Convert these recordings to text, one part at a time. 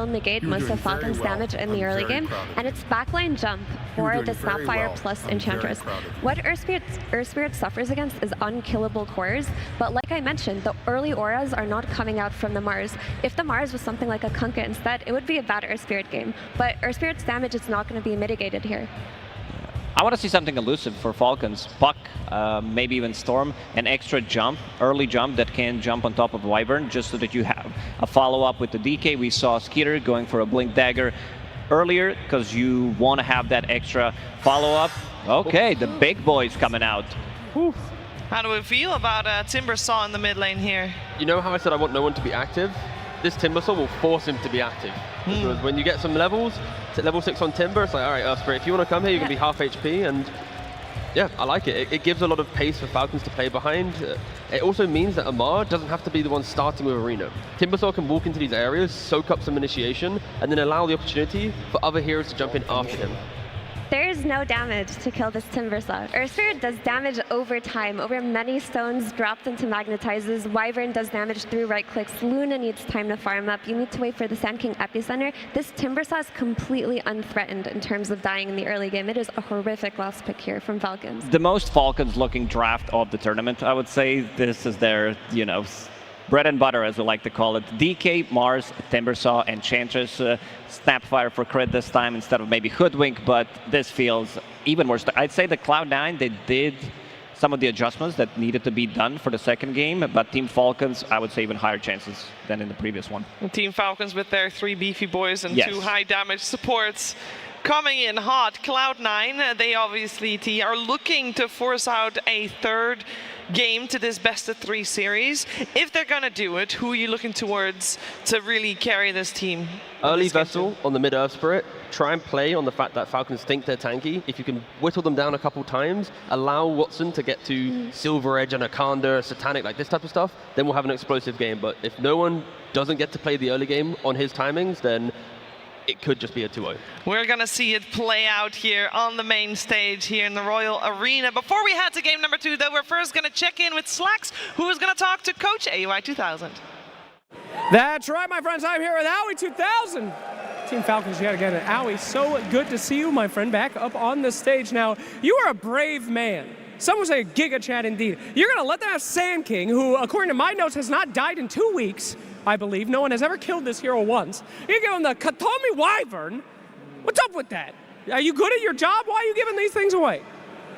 will negate most of Falcons' damage in the early game, and it's backline jump for the Snapfire plus Enchantress. What Earth Spirit suffers against is unkillable cores, but like I mentioned, the early auras are not coming out from the Mars. If the Mars was something like a Kunkka instead, it would be a bad Earth Spirit game, but Earth Spirit's damage is not going to be mitigated here. I want to see something elusive for Falcons. Puck, maybe even Storm, an extra jump, early jump that can jump on top of Wyvern, just so that you have a follow-up with the DK. We saw Skeeter going for a Blink Dagger earlier, because you want to have that extra follow-up. Okay, the big boys coming out. Whew. How do we feel about Timbersaw in the mid lane here? You know how I said I want no one to be active? This Timbersaw will force him to be active. Because when you get some levels, to level 6 on Timber, it's like, all right, Earth Spirit, if you want to come here, you can be half HP, and yeah, I like it. It gives a lot of pace for Falcons to play behind. It also means that Amar doesn't have to be the one starting with Arena. Timbersaw can walk into these areas, soak up some initiation, and then allow the opportunity for other heroes to jump in after him. There is no damage to kill this Timbersaw. Earth Spirit does damage over time, over many stones dropped into magnetizes. Wyvern does damage through right clicks. Luna needs time to farm up. You need to wait for the Sand King Epicenter. This Timbersaw is completely unthreatened in terms of dying in the early game. It is a horrific last pick here from Falcons. The most Falcons-looking draft of the tournament, I would say. This is their, bread and butter, as we like to call it. DK, Mars, Timbersaw, Enchantress, Snapfire for crit this time instead of maybe Hoodwink, but this feels even worse. I'd say the Cloud9, they did some of the adjustments that needed to be done for the second game, but Team Falcons, I would say even higher chances than in the previous one. Team Falcons with their 3 beefy boys and 2 high damage supports. Coming in hot, Cloud9, they obviously are looking to force out a third game to this best-of-3 series. If they're going to do it, who are you looking towards to really carry this team? Early Vessel on the mid-Earth Spirit. Try and play on the fact that Falcons think they're tanky. If you can whittle them down a couple times, allow Watson to get to Silver Edge, Anaconda, Satanic, like this type of stuff, then we'll have an explosive game. But if no one doesn't get to play the early game on his timings, then it could just be a 2-0. We're going to see it play out here on the main stage here in the Royal Arena. Before we head to game number 2, though, we're first going to check in with Slacks, who is going to talk to Coach AUI 2000. That's right, my friends. I'm here with AUI 2000. Team Falcons, yet again. AUI, so good to see you, my friend, back up on the stage. Now, you are a brave man. Some would say a Giga Chat indeed. You're going to let them have Sand King, who, according to my notes, has not died in 2 weeks. I believe. No one has ever killed this hero once. You give him the Katomi Wyvern. What's up with that? Are you good at your job? Why are you giving these things away?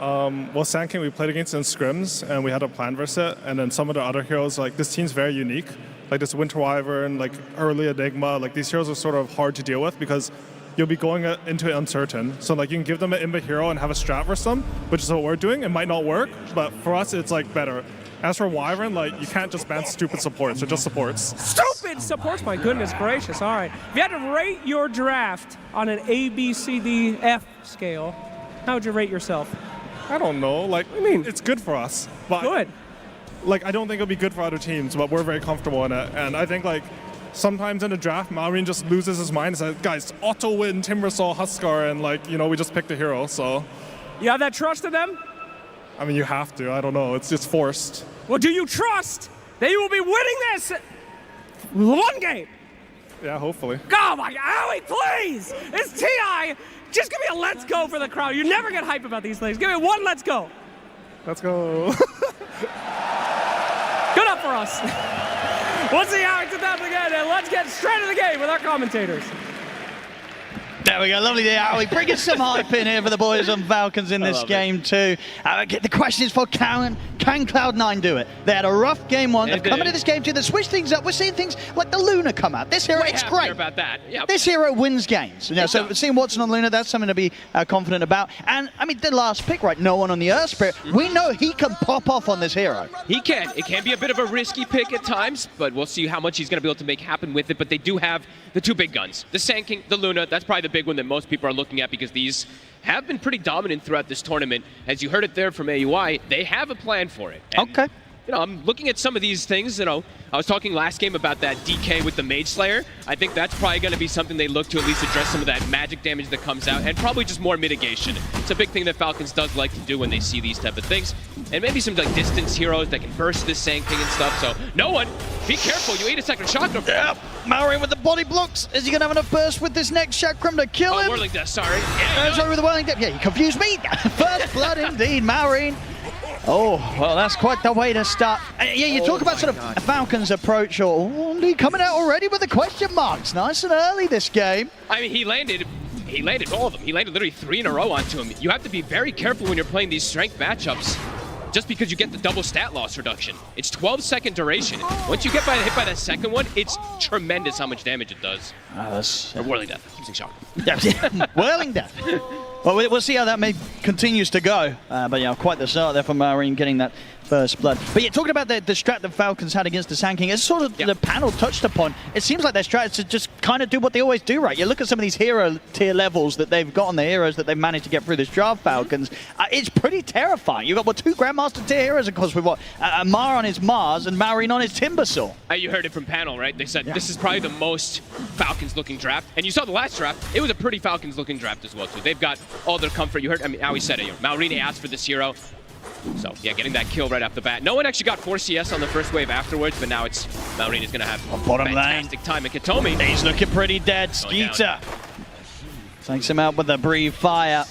Well, Sand King we played against in scrims, and we had a plan versus it. And then some of the other heroes, like this team's very unique. Like this Winter Wyvern, like early Enigma, like these heroes are sort of hard to deal with because you'll be going into it uncertain. So like you can give them an Imba hero and have a strat versus them, which is what we're doing. It might not work, but for us it's like better. As for Wyvern, like, you can't just ban stupid supports, they're just supports. Stupid supports? My goodness gracious, all right. If you had to rate your draft on an A, B, C, D, F scale, how would you rate yourself? I don't know, like, I mean, it's good for us. But good. Like, I don't think it'll be good for other teams, but we're very comfortable in it. And I think, like, sometimes in the draft, Maureen just loses his mind and says, guys, auto-win, Timbersaw, Huskar, and, like, we just picked a hero, so. You have that trust in them? I mean, you have to. I don't know. It's just forced. Well, do you trust that you will be winning this one game? Yeah, hopefully. Oh, my AUI, please! It's TI! Just give me a let's go for the crowd. You never get hype about these things. Give me one let's go. Let's go. Good up for us. We'll see AUI 2000 again, and let's get straight to the game with our commentators. There we go, lovely day, AUI. Bringing some hype in here for the boys on Falcons in this game too. The question is for can Cloud9 do it? They had a rough game 1. They've come into this game 2. They switched things up. We're seeing things like the Luna come out. This hero, it's great. About that. Yep. This hero wins games. So seeing Watson on Luna, that's something to be confident about. And I mean, the last pick, right? No one on the Earth Spirit. We know he can pop off on this hero. He can. It can be a bit of a risky pick at times, but we'll see how much he's going to be able to make happen with it. But they do have the 2 big guns. The Sand King, the Luna, that's probably the big one that most people are looking at because these have been pretty dominant throughout this tournament. As you heard it there from AUI, they have a plan for it. And okay. you know, I'm looking at some of these things, you know, I was talking last game about that DK with the Mage Slayer. I think that's probably going to be something they look to at least address some of that magic damage that comes out, and probably just more mitigation. It's a big thing that Falcons does like to do when they see these type of things. And maybe some like distance heroes that can burst this Sand King and stuff, so no one, be careful, you ate a second chakra. Yep, Malrine with the body blocks. Is he going to have enough burst with this next chakram to kill him? Whirling Death, sorry. Yeah, sorry, with the Whirling Death. Yeah, you confused me. First blood indeed, Malrine. Oh, well, that's quite the way to start. Yeah, you talk about sort of a Falcons approach, or coming out already with the question marks. Nice and early this game. I mean, he landed all of them. He landed literally 3 in a row onto him. You have to be very careful when you're playing these strength matchups, just because you get the double stat loss reduction. It's 12-second duration. Once you get hit by that second one, it's tremendous how much damage it does. Or Whirling Death. Keep saying shock. Whirling Death. Well, we'll see how that continues to go. But yeah, quite the start there for Marine getting that first blood. But yeah, talking about the strat that Falcons had against the Sand King, it's sort of the panel touched upon. It seems like their strat is to just kind of do what they always do, right? You look at some of these hero tier levels that they've got on the heroes that they've managed to get through this draft, Falcons. It's pretty terrifying. You've got, 2 Grandmaster tier heroes, of course, with Mar on his Mars and Marine on his Timbersaw. You heard it from panel, right? They said this is probably the most Falcons-looking draft. And you saw the last draft. It was a pretty Falcons-looking draft as well, too. They've got all their comfort. You heard, I mean, Howie said it. Malrine asked for this hero. So, yeah, getting that kill right off the bat. No one actually got 4 CS on the first wave afterwards, but now it's Malrine is going to have bottom fantastic time. And Katomi. He's looking pretty dead. Skeeter takes him out with a Breathe Fire.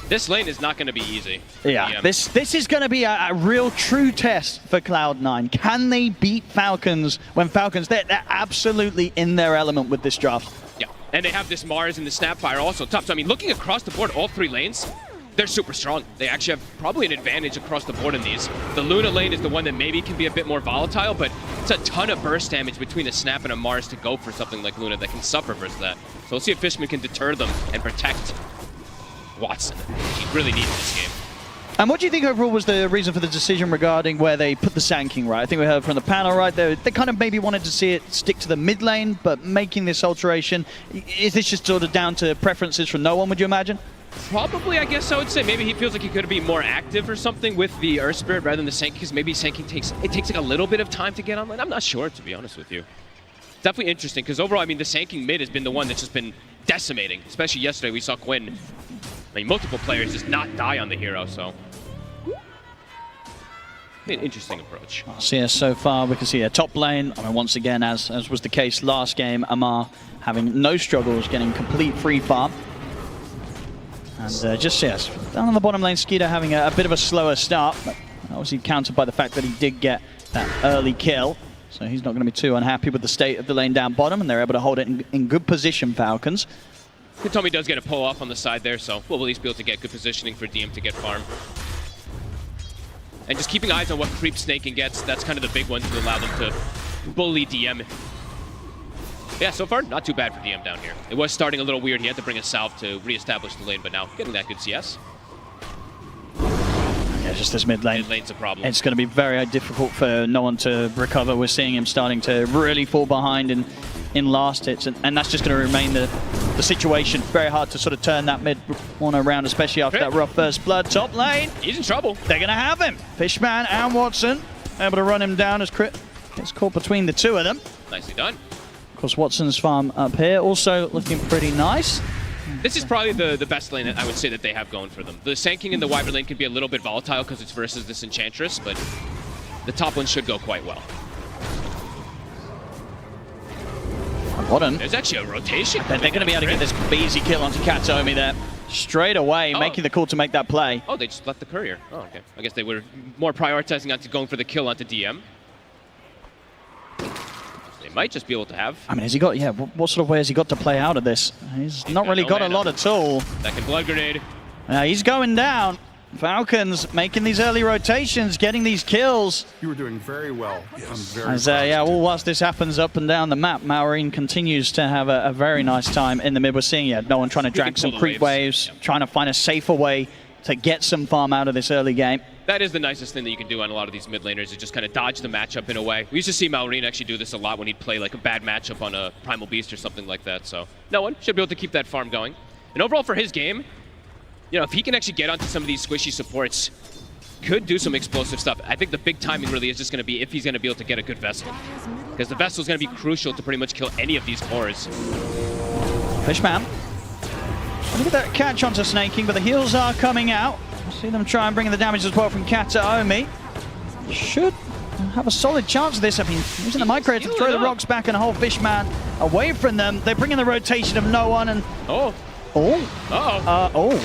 This lane is not going to be easy. Yeah, this is going to be a real true test for Cloud9. Can they beat Falcons when Falcons, they're absolutely in their element with this draft. Yeah, and they have this Mars and the Snapfire also tough. So, I mean, looking across the board, all 3 lanes, they're super strong. They actually have probably an advantage across the board in these. The Luna lane is the one that maybe can be a bit more volatile, but it's a ton of burst damage between a Snap and a Mars to go for something like Luna that can suffer versus that. So we'll see if Fishman can deter them and protect Watson. He really needs this game. And what do you think overall was the reason for the decision regarding where they put the Sand King, right? I think we heard from the panel, right? They kind of maybe wanted to see it stick to the mid lane, but making this alteration, is this just sort of down to preferences from no one, would you imagine? Probably, I guess I would say. Maybe he feels like he could be more active or something with the Earth Spirit rather than the Sand King, because maybe Sand King takes like a little bit of time to get online. I'm not sure, to be honest with you. Definitely interesting, because overall, I mean, the Sand King mid has been the one that's just been decimating. Especially yesterday, we saw Quinn. I mean, multiple players just not die on the hero, so an interesting approach. CS so far, we can see a top lane. I mean, once again, as was the case last game, Amar having no struggles, getting complete free farm. And just, yes, down on the bottom lane, Skeeter having a bit of a slower start, but obviously countered by the fact that he did get that early kill. So he's not going to be too unhappy with the state of the lane down bottom, and they're able to hold it in good position, Falcons. Katomi does get a pull off on the side there, so we'll at least be able to get good positioning for DM to get farm. And just keeping eyes on what creep snaking gets, that's kind of the big one to allow them to bully DM. Yeah, so far, not too bad for DM down here. It was starting a little weird. He had to bring a salve to reestablish the lane, but now getting that good CS. Yeah, just this mid lane. Mid lane's a problem. It's going to be very difficult for no one to recover. We're seeing him starting to really fall behind in last hits, and that's just going to remain the situation. Very hard to sort of turn that mid one around, especially after that rough first blood. Top lane, he's in trouble. They're going to have him. Fishman and Watson able to run him down as Crit gets caught between the two of them. Nicely done. Of course, Watson's farm up here also looking pretty nice. This is probably the best lane that I would say that they have going for them. The Sand King and the Wyvern lane can be a little bit volatile because it's versus this Enchantress, but the top one should go quite well. Bottom. There's actually a rotation. They're going to be able to get this easy kill onto Katomi there. Straight away, making the call to make that play. Oh, they just left the courier. Oh, okay. I guess they were more prioritizing onto going for the kill onto DM. They might just be able to have. I mean, has he got, what sort of way has he got to play out of this? He's not really got a lot at all. Second blood grenade. He's going down. Falcons making these early rotations, getting these kills. You were doing very well. As whilst this happens up and down the map, Maureen continues to have a very nice time in the mid. We're seeing no one trying to drag some creep waves, trying to find a safer way to get some farm out of this early game. That is the nicest thing that you can do on a lot of these mid laners, is just kind of dodge the matchup in a way. We used to see Maureen actually do this a lot when he'd play like a bad matchup on a Primal Beast or something like that. So no one should be able to keep that farm going. And overall for his game, if he can actually get onto some of these squishy supports, could do some explosive stuff. I think the big timing really is just going to be if he's going to be able to get a good vessel. Because the vessel is going to be crucial to pretty much kill any of these cores. Fishman. Look at that catch onto Snaking, but the heals are coming out. See them try and bring the damage as well from Kataomi. Should have a solid chance of this. I mean, using the micro to throw the rocks back and hold Fishman away from them. They bring in the rotation of no one and...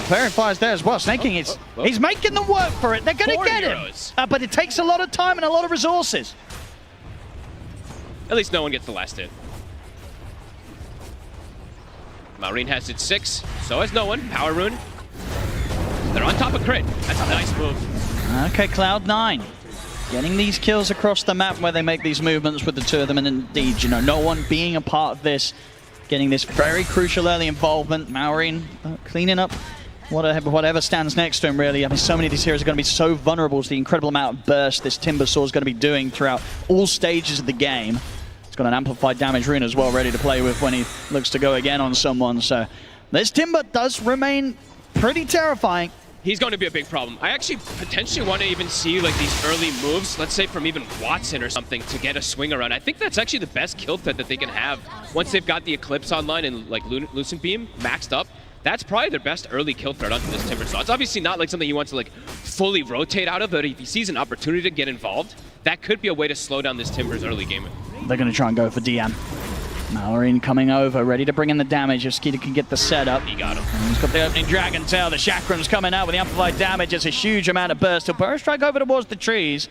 verifies there as well. Snaking is he's making them work for it. They're going to get him. But it takes a lot of time and a lot of resources. At least no one gets the last hit. Maureen has it 6, so has no one. Power Rune. They're on top of crit. That's a nice move. Okay, Cloud9. Getting these kills across the map where they make these movements with the two of them, and indeed, you know, no one being a part of this, getting this very crucial early involvement. Maureen cleaning up whatever stands next to him, really. I mean, so many of these heroes are going to be so vulnerable to the incredible amount of burst this Timbersaw is going to be doing throughout all stages of the game. Got an amplified damage rune as well, ready to play with when he looks to go again on someone. So this Timber does remain pretty terrifying. He's going to be a big problem. I actually potentially want to even see like these early moves, let's say from even Watson or something, to get a swing around. I think that's actually the best kill threat that they can have once they've got the Eclipse online and like Lucent Beam maxed up. That's probably their best early kill threat onto this Timbersaw. It's obviously not like something he wants to like fully rotate out of, but if he sees an opportunity to get involved, that could be a way to slow down this Timber's early game. They're going to try and go for DM. Maureen coming over, ready to bring in the damage if Skeeter can get the setup. He got him. And he's got the opening Dragon Tail. The Chakram's coming out with the amplified damage. It's a huge amount of burst. He'll burst strike over towards the trees.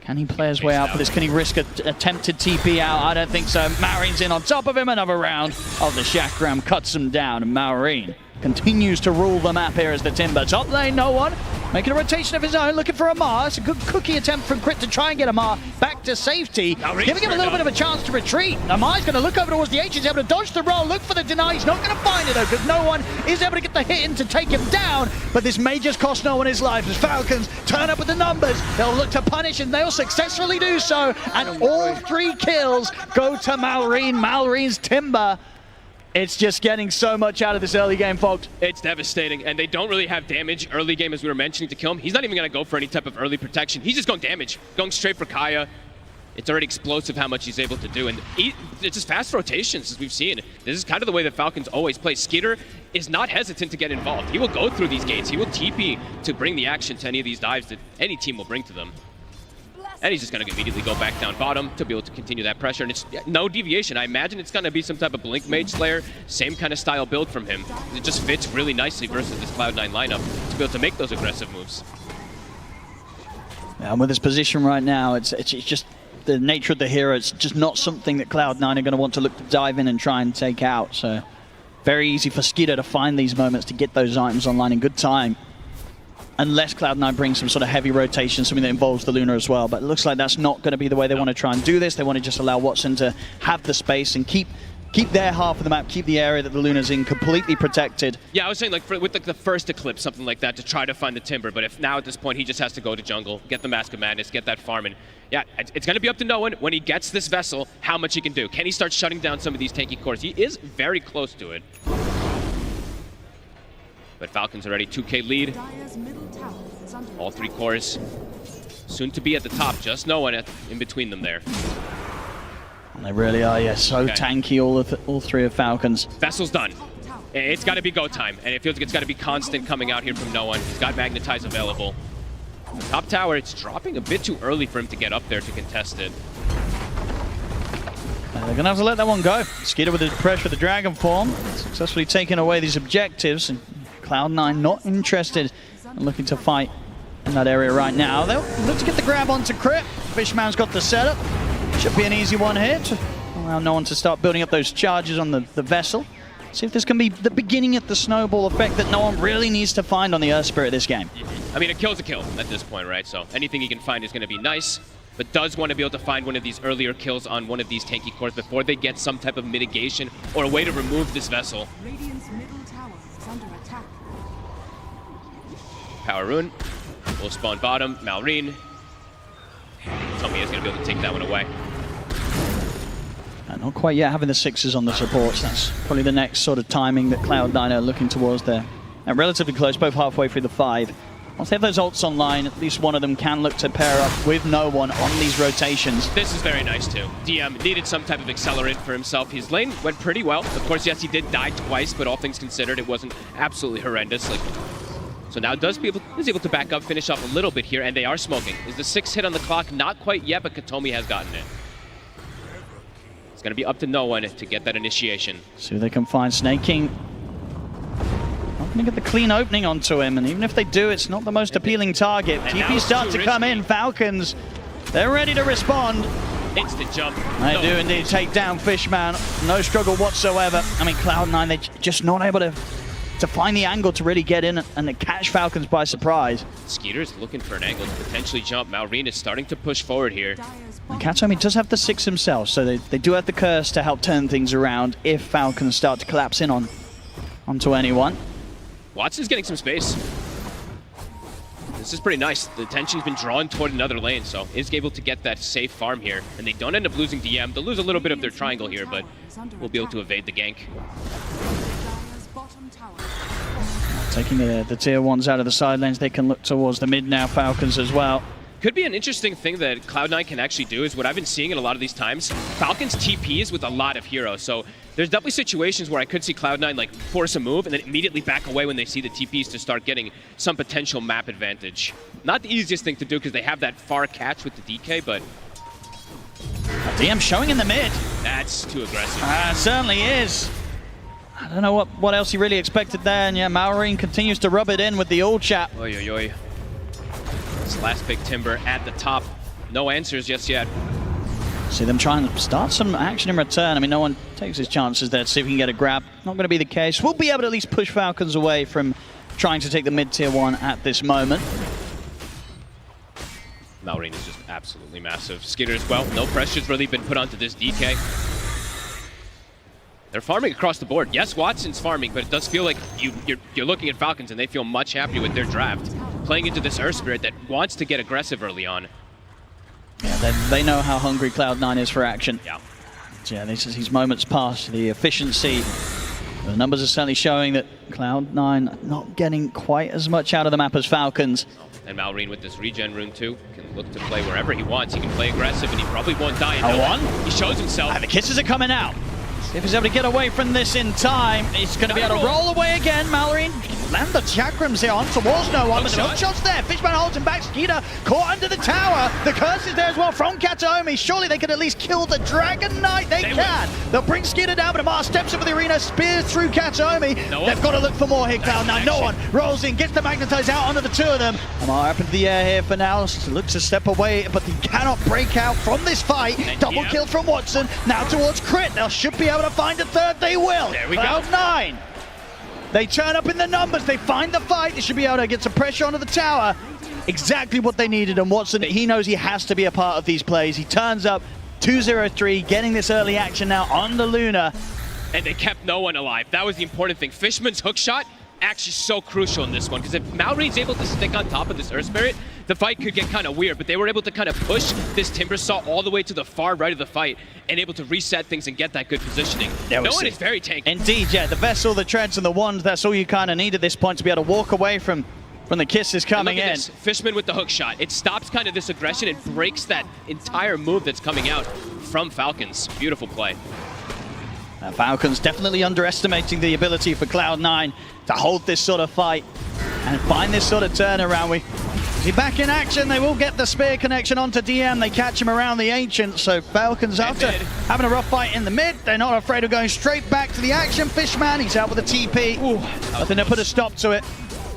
Can he play his way out for this? Can he risk an attempted TP out? I don't think so. Maureen's in on top of him. Another round of the Chakram cuts him down. And Maureen continues to rule the map here as the Timber. Top lane, no one. Making a rotation of his own, looking for Amar. It's a good cookie attempt from Crit to try and get Amar back to safety. Giving him a little bit of a chance to retreat. Amar's going to look over towards the H. He's able to dodge the roll, look for the deny. He's not going to find it though, because no one is able to get the hit in to take him down. But this may just cost no one his life as Falcons turn up with the numbers. They'll look to punish and they'll successfully do so. And all 3 kills go to Maureen. Maureen's Timber. It's just getting so much out of this early game, folks. It's devastating, and they don't really have damage early game, as we were mentioning, to kill him. He's not even going to go for any type of early protection. He's just going damage, going straight for Kaya. It's already explosive how much he's able to do, and it's just fast rotations, as we've seen. This is kind of the way that Falcons always play. Skeeter is not hesitant to get involved. He will go through these gates. He will TP to bring the action to any of these dives that any team will bring to them. And he's just going to immediately go back down bottom to be able to continue that pressure. And it's no deviation. I imagine it's going to be some type of Blink Mage Slayer, same kind of style build from him. It just fits really nicely versus this Cloud9 lineup to be able to make those aggressive moves. And with his position right now, it's just the nature of the hero. It's just not something that Cloud9 are going to want to look to dive in and try and take out. So very easy for Skeeter to find these moments to get those items online in good time. Unless Cloud9 brings some sort of heavy rotation, something that involves the Luna as well. But it looks like that's not going to be the way they want to try and do this. They want to just allow Watson to have the space and keep their half of the map, keep the area that the Luna's in completely protected. Yeah, I was saying like with the first Eclipse, something like that, to try to find the Timber. But if now at this point he just has to go to jungle, get the Mask of Madness, get that farm, and yeah, it's going to be up to no one when he gets this vessel how much he can do. Can he start shutting down some of these tanky cores? He is very close to it. But Falcons already 2K lead. All 3 cores soon to be at the top. Just no one in between them there. And they really are, yeah, so tanky, all 3 of Falcons. Vessel's done. It's got to be go time, and it feels like it's got to be constant coming out here from no one. He's got Magnetize available. The top tower, it's dropping a bit too early for him to get up there to contest it. They're going to have to let that one go. Skeeter with the pressure of the Dragon Form, successfully taking away these objectives. And Cloud9 not interested in looking to fight in that area right now. They'll look to get the grab onto Crit. Fishman's got the setup. Should be an easy one here to allow no one to start building up those charges on the vessel. See if this can be the beginning of the snowball effect that no one really needs to find on the Earth Spirit this game. I mean, a kill's a kill at this point, right? So anything he can find is going to be nice, but does want to be able to find one of these earlier kills on one of these tanky cores before they get some type of mitigation or a way to remove this vessel. Radiant's middle tower is under attack. Power Rune will spawn bottom. Maureen. Tommy is going to be able to take that one away. Not quite yet having the 6s on the supports. That's probably the next sort of timing that Cloud9 are looking towards there. And relatively close, both halfway through the 5. Once they have those ults online, at least one of them can look to pair up with no one on these rotations. This is very nice too. DM needed some type of accelerant for himself. His lane went pretty well. Of course, yes, he did die twice, but all things considered, it wasn't absolutely horrendous. So now is able to back up, finish off a little bit here, and they are smoking. Is the 6 hit on the clock? Not quite yet, but Katomi has gotten it. It's going to be up to no one to get that initiation. See if they can find Snake King. Not going to get the clean opening onto him, and even if they do, it's not the most appealing target. TP start to come in. Falcons, they're ready to respond. Instant jump. They do indeed take down Fishman. No struggle whatsoever. I mean, Cloud9, they're just not able to find the angle to really get in and catch Falcons by surprise. Skeeter's looking for an angle to potentially jump. Malrine is starting to push forward here. And Katomi does have the 6 himself, so they do have the curse to help turn things around if Falcons start to collapse in onto anyone. Watson's getting some space. This is pretty nice. The attention's been drawn toward another lane, so is able to get that safe farm here. And they don't end up losing DM. They'll lose a little bit of their triangle here, but we'll be able to evade the gank. Taking the tier 1s out of the side lanes, they can look towards the mid now, Falcons as well. Could be an interesting thing that Cloud9 can actually do is what I've been seeing in a lot of these times. Falcons TPs with a lot of heroes, so there's definitely situations where I could see Cloud9 like force a move and then immediately back away when they see the TPs to start getting some potential map advantage. Not the easiest thing to do because they have that far catch with the DK, but... DM showing in the mid. That's too aggressive. Certainly is. I don't know what else he really expected there, and yeah, Malrine continues to rub it in with the ult chat. Oy, oy, oy. This last big Timber at the top. No answers just yet. See them trying to start some action in return. I mean, no one takes his chances there to see if he can get a grab. Not going to be the case. We'll be able to at least push Falcons away from trying to take the mid-tier 1 at this moment. Malrine is just absolutely massive. Skitter as well. No pressure's really been put onto this DK. They're farming across the board. Yes, Watson's farming, but it does feel like you're looking at Falcons and they feel much happier with their draft. Playing into this Earth Spirit that wants to get aggressive early on. Yeah, they know how hungry Cloud9 is for action. Yeah. So yeah, these moments past, the efficiency. The numbers are certainly showing that Cloud9 not getting quite as much out of the map as Falcons. And Malrine with this regen rune too can look to play wherever he wants. He can play aggressive and he probably won't die. He shows himself. And the kisses are coming out. If he's able to get away from this in time, he's going to be able to roll away again. Malrine land the chakrams here on towards no one, but the hook shot's there. Fishman holds him back. Skeeter caught under the tower. The curse is there as well from Katomi. Surely they could at least kill the Dragon Knight. They can. They'll bring Skeeter down, but Amar steps over the arena, spears through Katomi. They've got to look for more here, Cloud9. No one rolls in, gets the magnetize out onto the 2 of them. Amar up into the air here for now. Looks to step away, but he cannot break out from this fight. Double kill from Watson. Now towards Crit. They should be able to find a third. They will. There we go. Cloud9. They turn up in the numbers. They find the fight. They should be able to get some pressure onto the tower. Exactly what they needed. And Watson, he knows he has to be a part of these plays. He turns up 2-0-3, getting this early action now on the Luna. And they kept no one alive. That was the important thing. Fishman's hook shot actually so crucial in this one, because if Malrine's able to stick on top of this Earth Spirit, the fight could get kind of weird, but they were able to kind of push this Timber Saw all the way to the far right of the fight and able to reset things and get that good positioning. No one is very tanky. Indeed, yeah, the Vessel, the Treads, and the Wand, that's all you kind of need at this point to be able to walk away from the kisses coming in. This. Fishman with the hook shot. It stops kind of this aggression and breaks that entire move that's coming out from Falcons. Beautiful play. Falcons definitely underestimating the ability for Cloud9 to hold this sort of fight and find this sort of turnaround. We see back in action. They will get the spear connection onto DM. They catch him around the Ancient. So Falcons, after having a rough fight in the mid, they're not afraid of going straight back to the action. Fishman, he's out with a TP. I think they put a stop to it.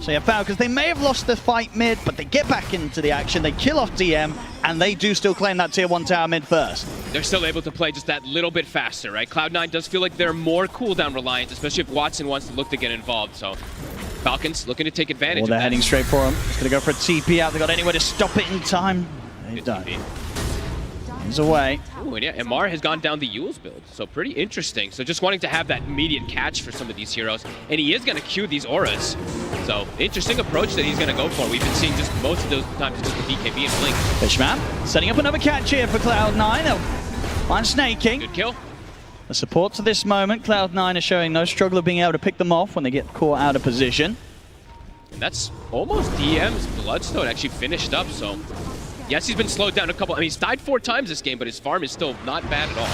So yeah, Falcons, they may have lost the fight mid, but they get back into the action. They kill off DM, and they do still claim that tier 1 tower mid first. They're still able to play just that little bit faster, right? Cloud9 does feel like they're more cooldown reliant, especially if Watson wants to look to get involved. So Falcons looking to take advantage of that. They're heading straight for him. Just going to go for a TP out. They got anywhere to stop it in time. They've done. He's away. Ooh, and yeah, Amar has gone down the Yule's build, so pretty interesting. So just wanting to have that immediate catch for some of these heroes, and he is going to queue these auras. So interesting approach that he's going to go for. We've been seeing just most of those times just the BKB and Blink. Fishman setting up another catch here for Cloud9. They'll find Snake King. Good kill. The support to this moment, Cloud9 are showing no struggle of being able to pick them off when they get caught out of position. And that's almost DM's Bloodstone actually finished up, so... Yes, he's been slowed down a couple... I mean, he's died 4 times this game, but his farm is still not bad at all.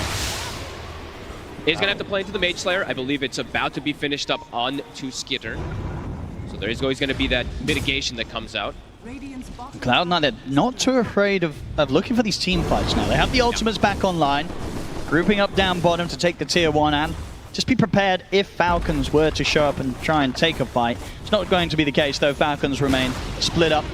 He's going to have to play into the Mage Slayer. I believe it's about to be finished up on to Skitter. So there is always going to be that mitigation that comes out. Cloud9, they're not too afraid of looking for these team fights now. They have the ultimates back online, grouping up down bottom to take the tier 1, and just be prepared if Falcons were to show up and try and take a fight. It's not going to be the case, though. Falcons remain split up.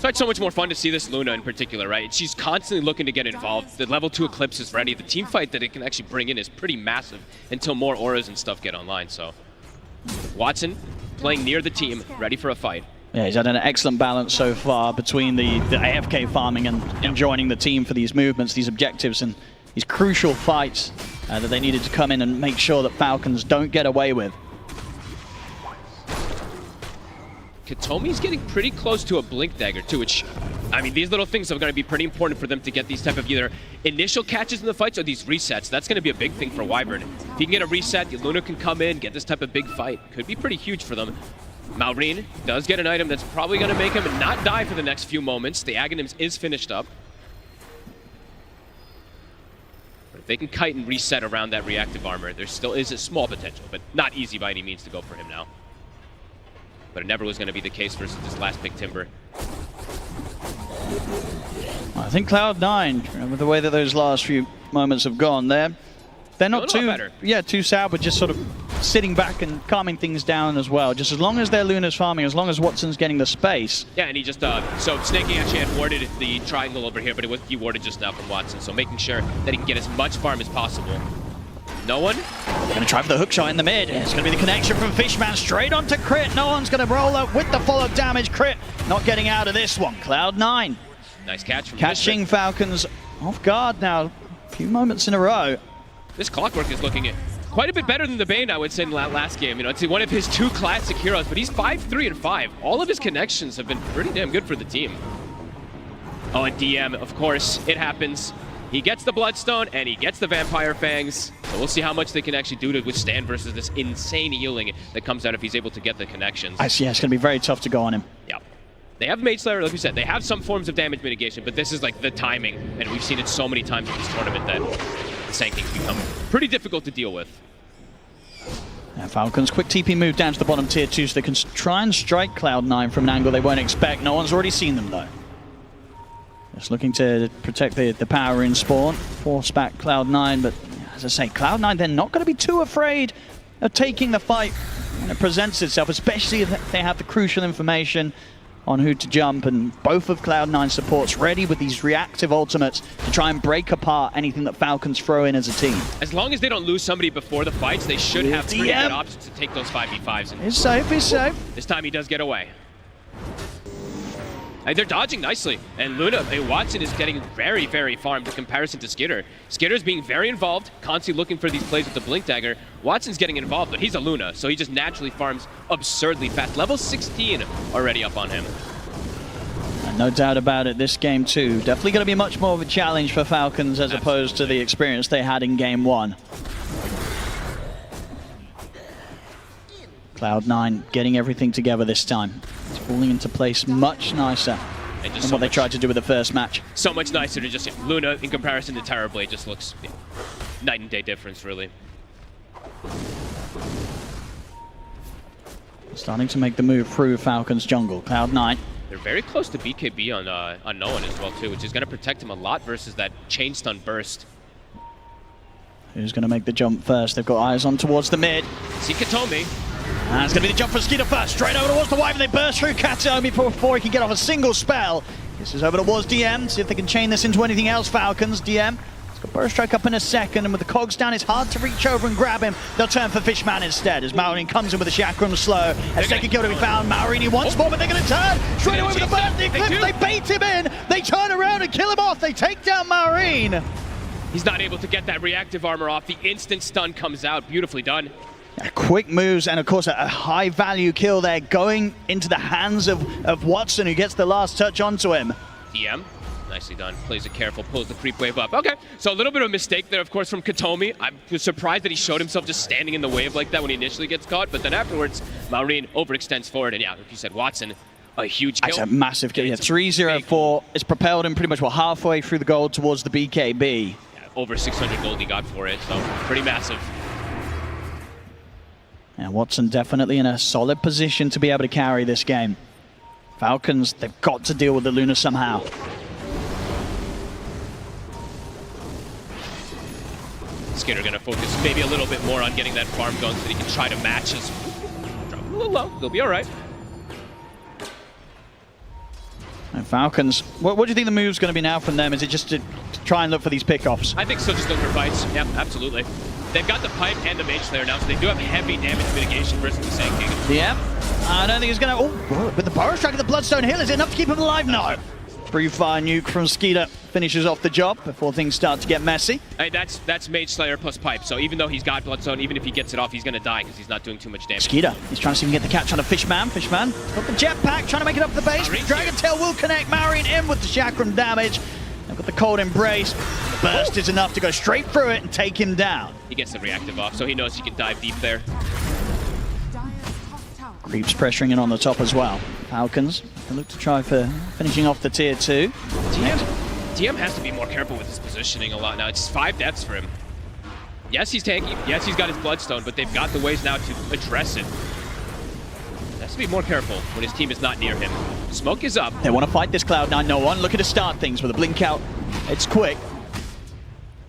It's so much more fun to see this Luna in particular, right? She's constantly looking to get involved. The level 2 Eclipse is ready. The team fight that it can actually bring in is pretty massive until more auras and stuff get online, so... Watson playing near the team, ready for a fight. Yeah, he's had an excellent balance so far between the AFK farming and joining the team for these movements, these objectives, and these crucial fights that they needed to come in and make sure that Falcons don't get away with. Katomi's getting pretty close to a Blink Dagger too, which, I mean, these little things are going to be pretty important for them to get these type of either initial catches in the fights or these resets. That's going to be a big thing for Wyvern. If he can get a reset, the Luna can come in, get this type of big fight. Could be pretty huge for them. Malrine does get an item that's probably going to make him not die for the next few moments. The Aghanims is finished up. But if they can kite and reset around that reactive armor, there still is a small potential, but not easy by any means to go for him now. But it never was going to be the case versus this last big Timber. I think Cloud9, with the way that those last few moments have gone, they're not too sad, but just sort of sitting back and calming things down as well. Just as long as their Luna's farming, as long as Watson's getting the space. Yeah, and he just, so Snaking actually had warded the triangle over here, but he warded just now from Watson. So making sure that he can get as much farm as possible. No one? Going to try for the hookshot in the mid. It's going to be the connection from Fishman straight onto Crit. No one's going to roll up with the follow-up damage. Crit not getting out of this one. Cloud9. Nice catch from catching Falcons off guard now. A few moments in a row. This Clockwork is looking at quite a bit better than the Bane, I would say, in the last game. You know, it's one of his 2 classic heroes, but he's 5-3 and 5. All of his connections have been pretty damn good for the team. Oh, and DM, of course, it happens. He gets the Bloodstone, and he gets the Vampire Fangs. So we'll see how much they can actually do to withstand versus this insane healing that comes out if he's able to get the connections. I see, it's going to be very tough to go on him. Yeah. They have Mage Slayer, like we said, they have some forms of damage mitigation, but this is like the timing, and we've seen it so many times in this tournament that the Sankings become pretty difficult to deal with. Yeah, Falcons, quick TP move down to the bottom tier 2 so they can try and strike Cloud9 from an angle they won't expect. No one's already seen them, though. Just looking to protect the power in spawn, force back Cloud9, but as I say, Cloud9, they're not going to be too afraid of taking the fight when it presents itself, especially if they have the crucial information on who to jump, and both of Cloud9 supports ready with these reactive ultimates to try and break apart anything that Falcons throw in as a team. As long as they don't lose somebody before the fights, they should have pretty good options to take those 5v5s. He's safe, he's safe. This time he does get away. And they're dodging nicely, and Watson is getting very, very farmed in comparison to Skitter. Skitter's being very involved, constantly looking for these plays with the Blink Dagger. Watson's getting involved, but he's a Luna, so he just naturally farms absurdly fast. Level 16 already up on him. And no doubt about it, this game too, definitely going to be much more of a challenge for Falcons as opposed to the experience they had in game 1. Cloud9 getting everything together this time. It's falling into place much nicer than what they tried to do with the first match. So much nicer to just Luna in comparison to Terrorblade just looks night and day difference, really. Starting to make the move through Falcons jungle. Cloud9. They're very close to BKB on No One as well too, which is going to protect him a lot versus that chain stun burst. Who's going to make the jump first? They've got eyes on towards the mid. See Katomi. And it's going to be the jump for Skeeter first. Straight over towards the Wyvern. They burst through Katomi before he can get off a single spell. This is over towards DM. See if they can chain this into anything else, Falcons. DM. He's got Burst Strike up in a second, and with the cogs down, it's hard to reach over and grab him. They'll turn for Fishman instead, as Maureen comes in with a Chakram slow. A second kill to be found. Maureen once more, but they're going to turn straight away with the burst. The Eclipse, they bait him in. They turn around and kill him off. They take down Maureen. He's not able to get that reactive armor off. The instant stun comes out. Beautifully done. Quick moves, and of course a high value kill there, going into the hands of Watson, who gets the last touch onto him. DM Nicely done. Plays it careful, pulls the creep wave up. Okay, so a little bit of a mistake there, of course, from Katomi. I was surprised that he showed himself just standing in the wave like that when he initially gets caught, but then afterwards, Maureen overextends forward, and yeah, like you said, Watson, a huge kill. That's a massive kill. Yeah, 3-0-4. It's propelled him pretty much, halfway through the gold towards the BKB. Yeah, over 600 gold he got for it, so pretty massive. And Watson definitely in a solid position to be able to carry this game. Falcons, they've got to deal with the Luna somehow. Skitter gonna focus maybe a little bit more on getting that farm going so that he can try to match his... Drop a little low, they'll be all right. And Falcons, what do you think the move's going to be now from them? Is it just to try and look for these pickoffs? I think so, just look for fights. Yeah, absolutely. They've got the pipe and the Mage Slayer now, so they do have heavy damage mitigation versus the Sand King. Yeah, I don't think he's going to... Oh, but the Burrow Strike of the Bloodstone Hill, is it enough to keep him alive? No. Free fire nuke from Skeeter finishes off the job before things start to get messy. Hey, that's Mage Slayer plus pipe, so even though he's got Bloodstone, even if he gets it off, he's going to die because he's not doing too much damage. Skeeter, he's trying to see if he can get the catch on a Fishman. Fishman got the jetpack, trying to make it up the base. Dragon Tail will connect Marion in with the chakram damage. They've got the cold embrace. The burst is enough to go straight through it and take him down. He gets the reactive off, so he knows he can dive deep there. Creeps pressuring in on the top as well. Falcons, they look to try for finishing off the tier 2. DM has to be more careful with his positioning a lot now. It's 5 deaths for him. Yes, he's tanky. Yes, he's got his Bloodstone, but they've got the ways now to address it. Has to be more careful when his team is not near him. Smoke is up. They want to fight this Cloud9. No one looking to start things with a blink out. It's quick.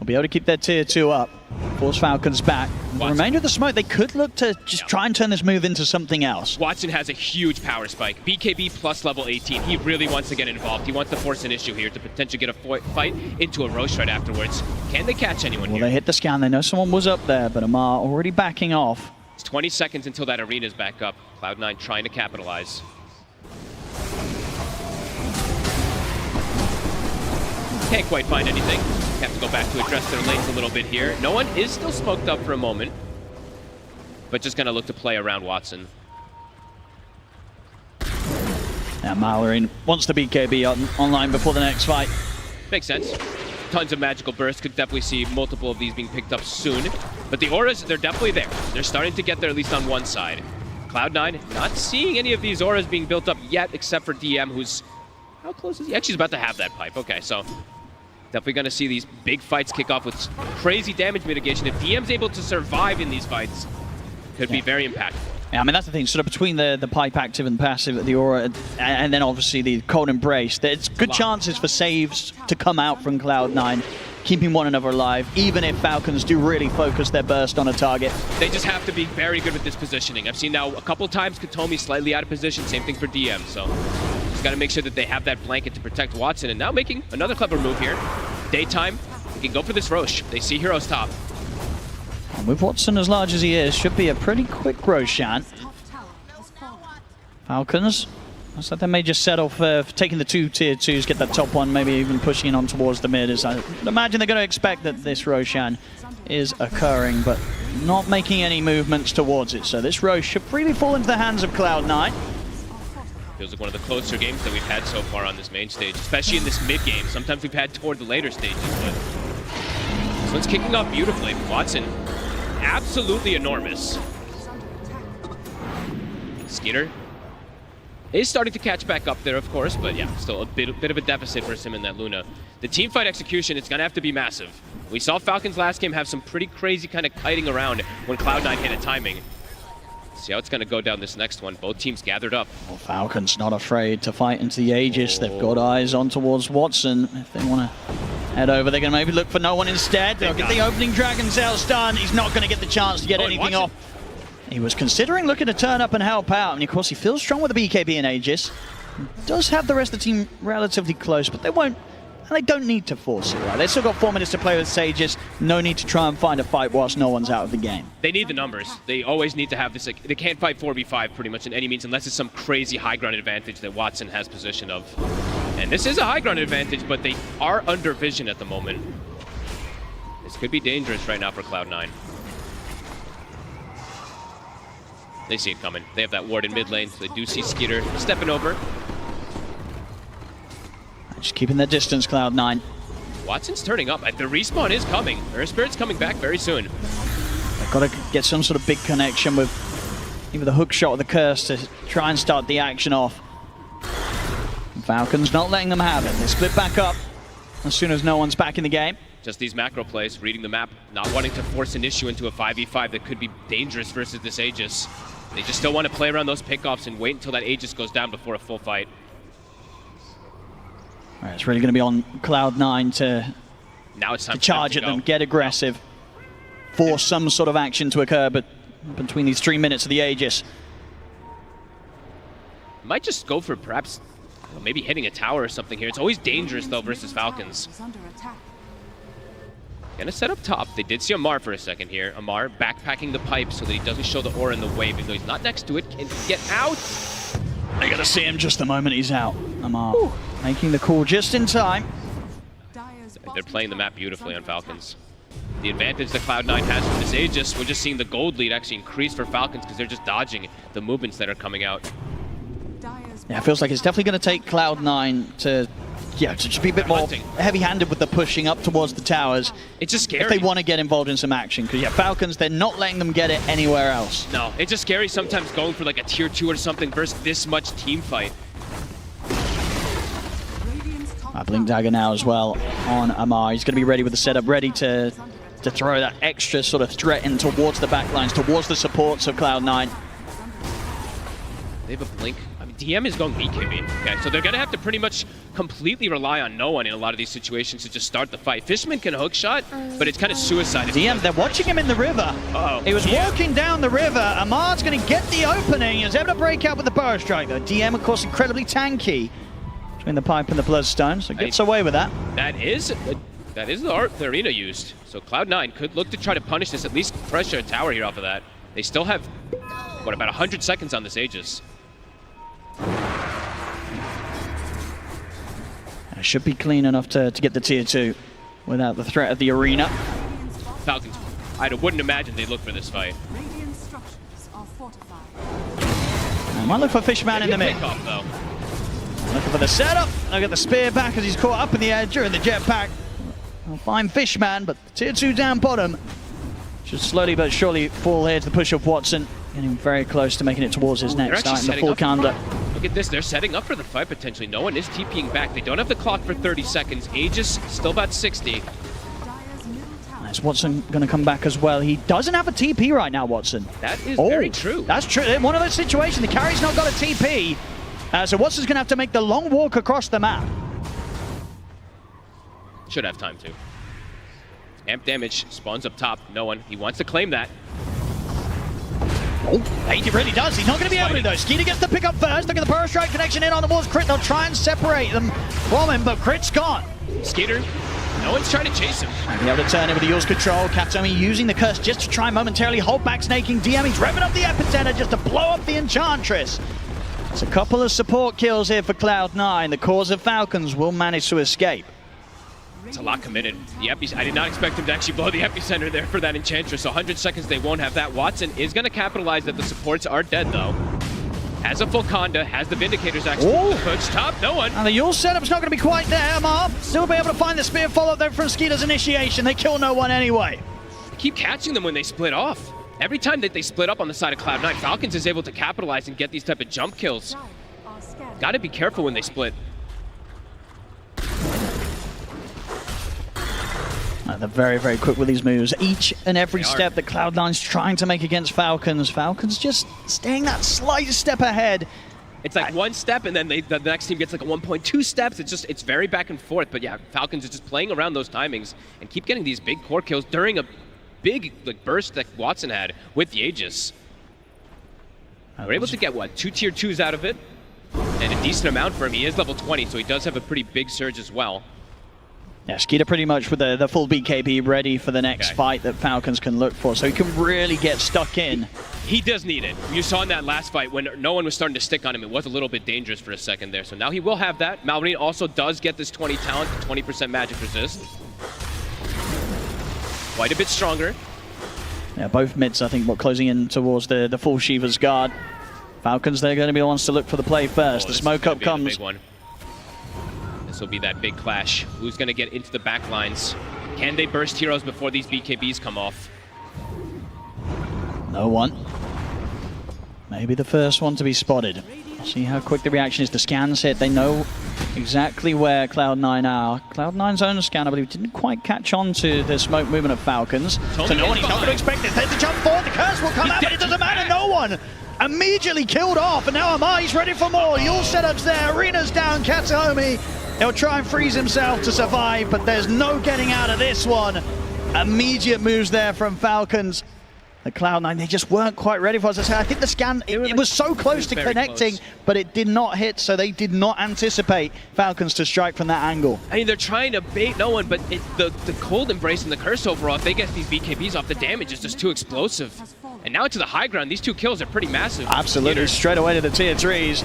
We'll be able to keep their tier 2 up. Force Falcons back. The remainder of the smoke, they could look to just try and turn this move into something else. Watson has a huge power spike. BKB plus level 18. He really wants to get involved. He wants to force an issue here to potentially get a fight into a Roche right afterwards. Can they catch anyone here? Well, they hit the scan. They know someone was up there, but Amar already backing off. It's 20 seconds until that arena's back up. Cloud9 trying to capitalize. Can't quite find anything. Have to go back to address their lanes a little bit here. No one is still smoked up for a moment, but just gonna look to play around Watson. Now Mallory wants the BKB online before the next fight. Makes sense. Tons of magical bursts. Could definitely see multiple of these being picked up soon. But the auras, they're definitely there. They're starting to get there at least on one side. Cloud9 not seeing any of these auras being built up yet, except for DM, who's... How close is he? Actually, he's about to have that pipe. Okay, so definitely going to see these big fights kick off with crazy damage mitigation. If DM's able to survive in these fights, could be very impactful. Yeah, I mean, that's the thing, sort of between the pipe active and passive, the aura, and then obviously the cold embrace, there's good chances for saves to come out from Cloud9, keeping one another alive, even if Falcons do really focus their burst on a target. They just have to be very good with this positioning. I've seen now a couple times Katomi slightly out of position, same thing for DM, so just got to make sure that they have that blanket to protect Watson, and now making another clever move here. Daytime, they can go for this Roche. They see Hero's top. And with Watson as large as he is, should be a pretty quick Roshan. Falcons, looks like they may just settle for taking the 2 tier 2s, get that top one, maybe even pushing in on towards the mid. As I would imagine they're going to expect that this Roshan is occurring, but not making any movements towards it. So this Roche should freely fall into the hands of Cloud9. Feels like one of the closer games that we've had so far on this main stage, especially in this mid game. Sometimes we've had toward the later stages, but this one's kicking off beautifully. Watson, absolutely enormous. Skeeter is starting to catch back up there, of course, but yeah, still a bit of a deficit versus him in that Luna. The team fight execution, it's going to have to be massive. We saw Falcons last game have some pretty crazy kind of kiting around when Cloud9 hit a timing. See how it's going to go down this next one. Both teams gathered up. Well, Falcons not afraid to fight into the Aegis. They've got eyes on towards Watson. If they want to head over, they're going to maybe look for no one instead. They'll get the opening Dragon Tail stun. He's not going to get the chance to get anything off. He was considering looking to turn up and help out. And of course, he feels strong with the BKB and Aegis. He does have the rest of the team relatively close, but they won't. And they don't need to force it, right? They've still got 4 minutes to play with Sages. No need to try and find a fight whilst no one's out of the game. They need the numbers. They always need to have this. Like, they can't fight 4v5 pretty much in any means unless it's some crazy high ground advantage that Watson has possession of. And this is a high ground advantage, but they are under vision at the moment. This could be dangerous right now for Cloud9. They see it coming. They have that ward in mid lane, so they do see Skeeter stepping over. Just keeping their distance, Cloud9. Watson's turning up. The respawn is coming. Earth Spirit's coming back very soon. They've got to get some sort of big connection with either the hook shot or the curse to try and start the action off. Falcons not letting them have it. They split back up as soon as no one's back in the game. Just these macro plays, reading the map, not wanting to force an issue into a 5v5 that could be dangerous versus this Aegis. They just still want to play around those pickoffs and wait until that Aegis goes down before a full fight. All right, it's really going to be on Cloud9 now it's time to charge at them, get aggressive, force some sort of action to occur, but between these 3 minutes of the Aegis. Might just go for perhaps maybe hitting a tower or something here. It's always dangerous though versus Falcons. Gonna set up top. They did see Amar for a second here. Amar backpacking the pipe so that he doesn't show the aura in the wave, even though he's not next to it. Can he get out? They're gonna see him just the moment he's out. Amar making the call just in time. They're playing the map beautifully on Falcons. The advantage that Cloud9 has from this Aegis, we're just seeing the gold lead actually increase for Falcons because they're just dodging the movements that are coming out. Yeah, it feels like it's definitely going to take Cloud9 to just be a bit more heavy-handed with the pushing up towards the towers. It's just scary. If they want to get involved in some action. Because, Falcons, they're not letting them get it anywhere else. No, it's just scary sometimes going for like a tier 2 or something versus this much team fight. Blink Dagger now as well on Amar. He's going to be ready with the setup, ready to throw that extra sort of threat in towards the backlines, towards the supports of Cloud9. They have a blink. I mean, DM is going BKB. Okay, so they're going to have to pretty much completely rely on no one in a lot of these situations to just start the fight. Fishman can hook shot, but it's kind of suicide. DM, they're watching him in the river. Uh-oh. He was walking down the river. Amar's going to get the opening. He's able to break out with the Burrow Strike, though. DM, of course, incredibly tanky between the pipe and the Bloodstone, so gets away with that. That is the art the arena used. So Cloud9 could look to try to punish this, at least pressure a tower here off of that. They still have, what, about 100 seconds on this Aegis. It should be clean enough to get the tier 2 without the threat of the arena. Falcons, I wouldn't imagine they'd look for this fight. I might look for Fishman in the mid. Looking for the setup. I'll get the spear back as he's caught up in the air during the jetpack. I'll find Fishman, but tier 2 down bottom should slowly but surely fall here to the push of Watson. Getting very close to making it towards his next item, the full counter. Look at this, they're setting up for the fight potentially. No one is TPing back. They don't have the clock for 30 seconds. Aegis still about 60. Is Watson going to come back as well? He doesn't have a TP right now, Watson. That is very true. That's true. One of those situations, the carry's not got a TP. So Watson's going to have to make the long walk across the map. Should have time to. Amp damage spawns up top. No one. He wants to claim that. Oh, he really does. He's not going to be able to, though. Skeeter gets the pick up first. Look at the Burrow Strike connection in on the walls. Crit, they'll try and separate them from him, but Crit's gone. Skeeter, no one's trying to chase him. And be able to turn in with the Yule's control. Katomi using the curse just to try and momentarily hold back Snaking DM. He's revving up the epicenter just to blow up the Enchantress. It's a couple of support kills here for Cloud9. The cause of Falcons will manage to escape. It's a lot committed. I did not expect him to actually blow the epicenter there for that Enchantress. So 100 seconds, they won't have that. Watson is going to capitalize that the supports are dead, though. Has a full Conda, has the Vindicators actually push top, no one. And the Yule setup's not going to be quite there. Amar still be able to find the spear follow there from Skeeter's initiation. They kill no one anyway. They keep catching them when they split off. Every time that they split up on the side of Cloud9, Falcons is able to capitalize and get these type of jump kills. Got to be careful when they split. They're very, very quick with these moves. Each and every step that Cloud9's trying to make against Falcons, Falcons just staying that slight step ahead. It's like one step, and then the next team gets like a 1.2 steps. It's very back and forth. But yeah, Falcons are just playing around those timings and keep getting these big core kills during a big burst that Watson had with the Aegis. We're able to get, what, 2 tier 2s out of it? And a decent amount for him. He is level 20, so he does have a pretty big surge as well. Yeah, Skeeter pretty much with the full BKB ready for the next fight that Falcons can look for, so he can really get stuck in. He does need it. You saw in that last fight when no one was starting to stick on him, it was a little bit dangerous for a second there. So now he will have that. Malvarine also does get this 20 talent, 20% magic resist. Quite a bit stronger. Yeah, both mids, I think, closing in towards the full Shiva's guard. Falcons, they're going to be the ones to look for the play first. The smoke up comes. This will be that big clash. Who's going to get into the back lines? Can they burst heroes before these BKBs come off? No one. Maybe the first one to be spotted. See how quick the reaction is. The scans hit. They know exactly where Cloud9 are. Cloud9's own scan, I believe, didn't quite catch on to the smoke movement of Falcons. So no one, he's not going to expect it. There's the jump forward. The curse will come out, but it doesn't matter. No one. Immediately killed off, and now Amari's ready for more. Your setup's there. Arena's down. Katsuomi. He'll try and freeze himself to survive, but there's no getting out of this one. Immediate moves there from Falcons. The Cloud9, they just weren't quite ready for us. I think the scan, it was so close to connecting, but it did not hit, so they did not anticipate Falcons to strike from that angle. I mean, they're trying to bait no one, but the cold embrace and the curse overall, if they get these BKBs off, the damage is just too explosive. And now to the high ground, these 2 kills are pretty massive. Absolutely, straight away to the tier 3s.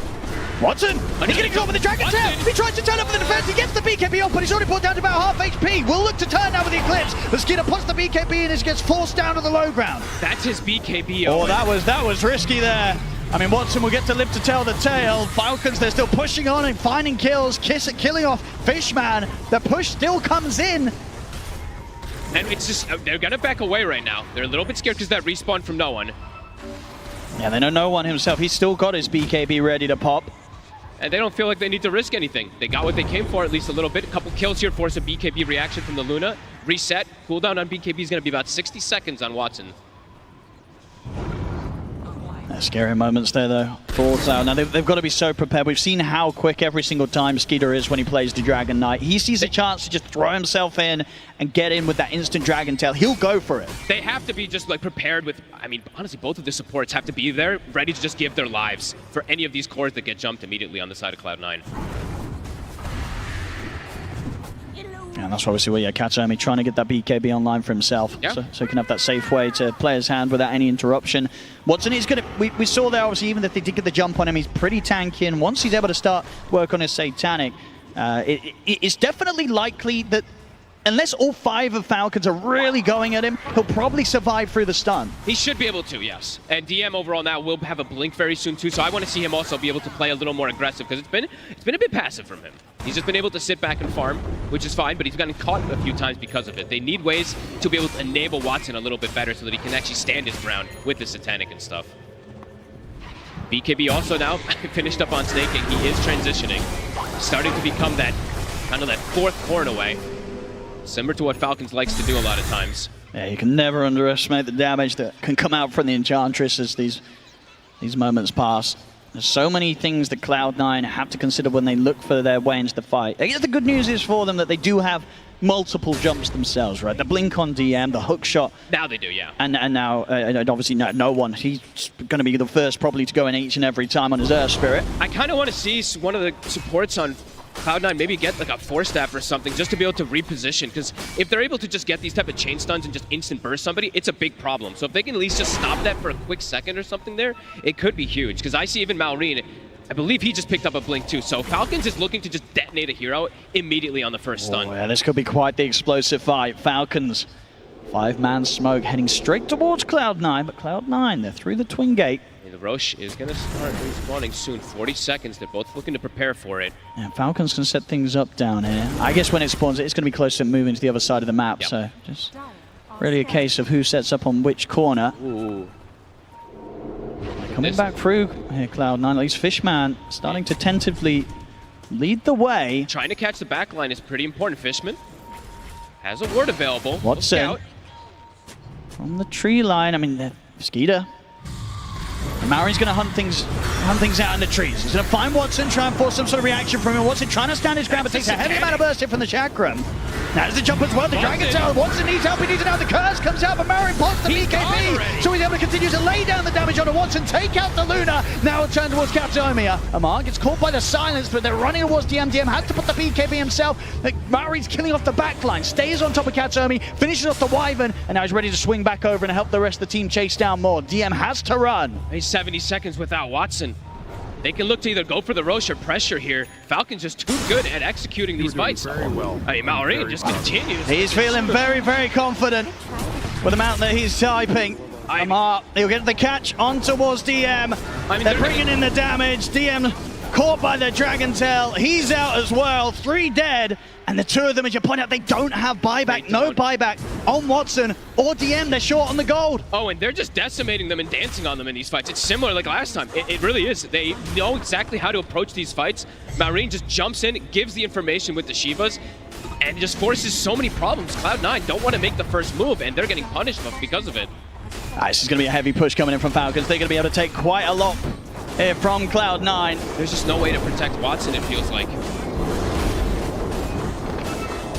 Watson, he's getting caught with the Dragon Tail. He tries to turn up with the defense. He gets the BKB off, but he's already brought down to about half HP. Will look to turn now with the Eclipse. The Skinner puts the BKB in and gets forced down to the low ground. That's his BKB. Oh, that was risky there. I mean, Watson will get to live to tell the tale. Falcons, they're still pushing on and finding kills. Killing off Fishman. The push still comes in. And it's just, they're going to back away right now. They're a little bit scared because that respawn from no one. Yeah, they know no one himself. He's still got his BKB ready to pop. And they don't feel like they need to risk anything. They got what they came for, at least a little bit. A couple kills here, force a BKB reaction from the Luna. Reset. Cooldown on BKB is going to be about 60 seconds on Watson. Scary moments there, though. Falls out. Now, they've got to be so prepared. We've seen how quick every single time Skeeter is when he plays the Dragon Knight. He sees a chance to just throw himself in and get in with that instant Dragon Tail. He'll go for it. They have to be just like prepared with, I mean, honestly, both of the supports have to be there, ready to just give their lives for any of these cores that get jumped immediately on the side of Cloud9. And that's obviously where Katsuomi trying to get that BKB online for himself, so he can have that safe way to play his hand without any interruption. Watson is going to, we saw there obviously, even if they did get the jump on him, he's pretty tanky, and once he's able to start work on his Satanic, it's definitely likely that unless all 5 of Falcons are really going at him, he'll probably survive through the stun. He should be able to, yes. And DM overall now will have a blink very soon too, so I want to see him also be able to play a little more aggressive, because it's been a bit passive from him. He's just been able to sit back and farm, which is fine, but he's gotten caught a few times because of it. They need ways to be able to enable Watson a little bit better so that he can actually stand his ground with the Satanic and stuff. BKB also now finished up on Snaking. He is transitioning, starting to become that kind of that 4th core in a way. Similar to what Falcons likes to do a lot of times. Yeah, you can never underestimate the damage that can come out from the Enchantress as these moments pass. There's so many things that Cloud9 have to consider when they look for their way into the fight. I guess the good news is for them that they do have multiple jumps themselves, right? The blink on DM, the hook shot. Now they do, yeah. And now, obviously, no one. He's going to be the first probably to go in each and every time on his Earth Spirit. I kind of want to see one of the supports on Cloud9 maybe get like a 4-staff or something just to be able to reposition, because if they're able to just get these type of chain stuns and just instant burst somebody, it's a big problem. So if they can at least just stop that for a quick second or something there, it could be huge. Because I see even Malrine, I believe he just picked up a blink too. So Falcons is looking to just detonate a hero immediately on the first stun. Oh, yeah, this could be quite the explosive fight. Falcons, 5-man smoke heading straight towards Cloud9, but Cloud9, they're through the twin gate. The Roche is going to start respawning soon. 40 seconds. They're both looking to prepare for it. Yeah, Falcons can set things up down here. I guess when it spawns, it's going to be close to moving to the other side of the map. Yep. So just really a case of who sets up on which corner. Ooh. Coming back through here, Cloud9. At least Fishman starting to tentatively lead the way. Trying to catch the back line is pretty important. Fishman has a ward available. Watson from the tree line. I mean, Skeeter. Maori's going to hunt things out in the trees. He's going to find Watson, try and force some sort of reaction from him. Watson trying to stand his ground, but takes a heavy amount of burst hit from the Chakram. Now there's the jump as well. The Dragon Tail. Watson needs help. He needs it now. The curse comes out, but Maori pops the BKB. So he's able to continue to lay down the damage onto Watson, take out the Luna. Now it turns towards Katsuomi. Amar gets caught by the silence, but they're running towards DM. DM has to put the BKB himself. Maori's killing off the backline, stays on top of Katsuomi, finishes off the Wyvern, and now he's ready to swing back over and help the rest of the team chase down more. DM has to run. He's 70 seconds without Watson. They can look to either go for the Roche or pressure here. Falcons just too good at executing these fights. Very well. I mean, Malrine just continues. He's feeling very, very confident with the amount that he's typing. Amar, he'll get the catch on towards DM. They're bringing in the damage. DM caught by the Dragon Tail. He's out as well. 3 dead. And the two of them, as you point out, they don't have buyback. No buyback on Watson or DM. They're short on the gold. Oh, and they're just decimating them and dancing on them in these fights. It's similar like last time. It really is. They know exactly how to approach these fights. Maureen just jumps in, gives the information with the Shivas, and just forces so many problems. Cloud9 don't want to make the first move, and they're getting punished because of it. This is going to be a heavy push coming in from Falcons. They're going to be able to take quite a lot here from Cloud9. There's just no way to protect Watson, it feels like.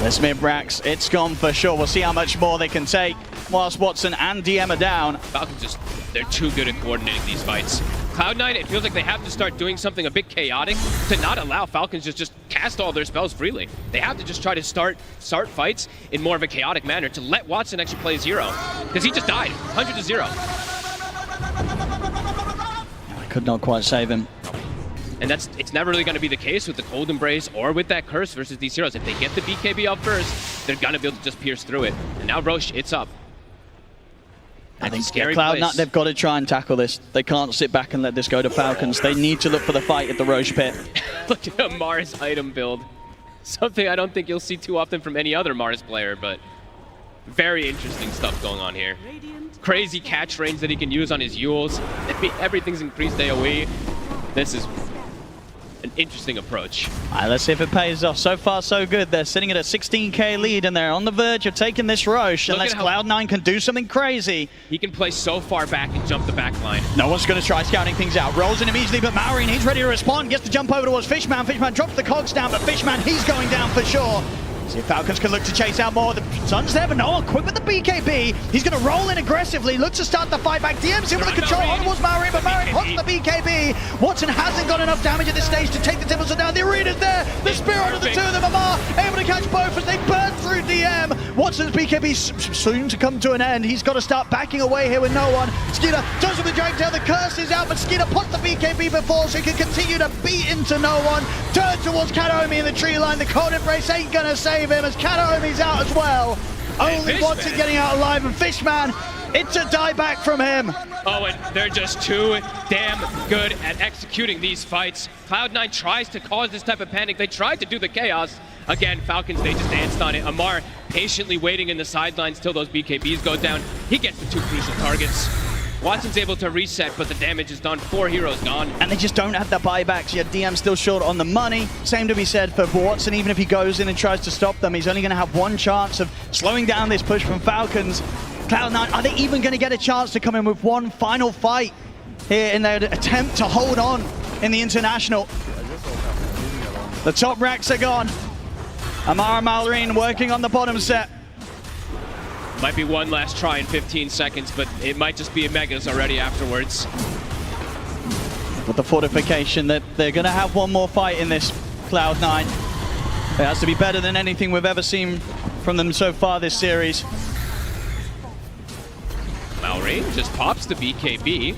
This mid-Brax, it's gone for sure. We'll see how much more they can take whilst Watson and DM are down. Falcons they're too good at coordinating these fights. Cloud9, it feels like they have to start doing something a bit chaotic to not allow Falcons to just cast all their spells freely. They have to just try to start fights in more of a chaotic manner to let Watson actually play 0. Because he just died, 100 to 0. I could not quite save him. And it's never really going to be the case with the Cold Embrace or with that Curse versus these heroes. If they get the BKB up first, they're going to be able to just pierce through it. And now Roche, it's up. I think Cloud9, they've got to try and tackle this. They can't sit back and let this go to Falcons. They need to look for the fight at the Roche pit. Look at Mars item build. Something I don't think you'll see too often from any other Mars player, but very interesting stuff going on here. Crazy catch range that he can use on his Yules. Everything's increased AoE. This is an interesting approach. All right, let's see if it pays off. So far, so good. They're sitting at a 16k lead, and they're on the verge of taking this Roche, unless Cloud9 can do something crazy. He can play so far back and jump the back line. No one's going to try scouting things out. Rolls in immediately, but Maureen, he's ready to respond. Gets to jump over towards Fishman. Fishman drops the cogs down, but Fishman, he's going down for sure. See if Falcons can look to chase out more. The sun's there, but no one quick with the BKB. He's going to roll in aggressively, look to start the fight back. DM's in with the control on towards Maureen, but Maureen pops the BKB. Watson hasn't got enough damage at this stage to take the Timbersaw down. The arena's there. The Spirit of the two of them are able to catch both as they burn through DM. Watson's BKB soon to come to an end. He's got to start backing away here with no one. Skeeter does with the Dragon Tail. The curse is out, but Skeeter puts the BKB before so he can continue to beat into no one. Turn towards Kataomi in the tree line. The Cold Embrace ain't going to save him as Kataomi's out as well. Only Watson getting out alive, and Fishman, it's a dieback from him. Oh, and they're just too damn good at executing these fights. Cloud9 tries to cause this type of panic. They tried to do the chaos. Again, Falcons, they just danced on it. Amar patiently waiting in the sidelines till those BKBs go down. He gets the 2 crucial targets. Watson's able to reset, but the damage is done. 4 heroes gone. And they just don't have the buybacks yet. DM still short on the money. Same to be said for Watson. Even if he goes in and tries to stop them, he's only going to have one chance of slowing down this push from Falcons. Cloud9, are they even going to get a chance to come in with one final fight here in their attempt to hold on in the International? The top racks are gone. Amar and Maureen working on the bottom set. Might be one last try in 15 seconds, but it might just be a Megas already afterwards. With the fortification that they're going to have one more fight in this Cloud9. It has to be better than anything we've ever seen from them so far this series. Maureen just pops the BKB.